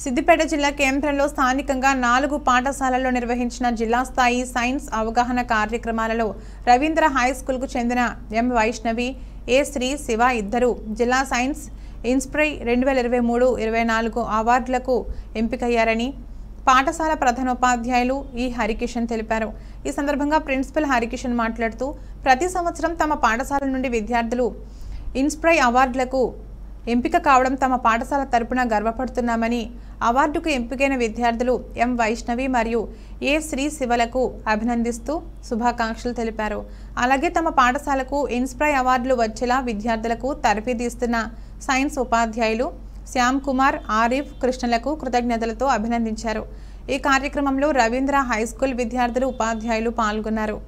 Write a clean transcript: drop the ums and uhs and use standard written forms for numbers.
సిద్దిపేట జిల్లా కేంద్రంలో స్థానికంగా 4 పాఠశాలల్లో నిర్వహించిన జిల్లా స్థాయి సైన్స్ అవగాహన కార్యక్రమాలలో రవీంద్ర హై స్కూల్కు చెందిన ఎం వైష్ణవి, ఏ శ్రీ శివ ఇద్దరు జిల్లా సైన్స్ ఇన్స్పైర్ 2023-24 అవార్డులకు ఎంపికయ్యారని పాఠశాల ప్రధానోపాధ్యాయులు ఈ హరికిషన్ తెలిపారు. ఈ సందర్భంగా ప్రిన్సిపల్ హరికిషన్ మాట్లాడుతూ ప్రతి సంవత్సరం తమ పాఠశాల నుండి విద్యార్థులు ఇన్స్పైర్ అవార్డులకు ఎంపిక కావడం తమ పాఠశాల తరపున గర్వపడుతున్నామని, అవార్డుకు ఎంపికైన విద్యార్థులు ఎం వైష్ణవి మరియు ఏ శ్రీ శివలకు అభినందిస్తూ శుభాకాంక్షలు తెలిపారు. అలాగే తమ పాఠశాలకు ఇన్స్పైర్ అవార్డులు వచ్చేలా విద్యార్థులకు తరఫీదు ఇస్తున్న సైన్స్ ఉపాధ్యాయులు శ్యామ్ కుమార్, ఆరిఫ్, కృష్ణలకు కృతజ్ఞతలతో అభినందించారు. ఈ కార్యక్రమంలో రవీంద్ర హై స్కూల్ విద్యార్థులు, ఉపాధ్యాయులు పాల్గొన్నారు.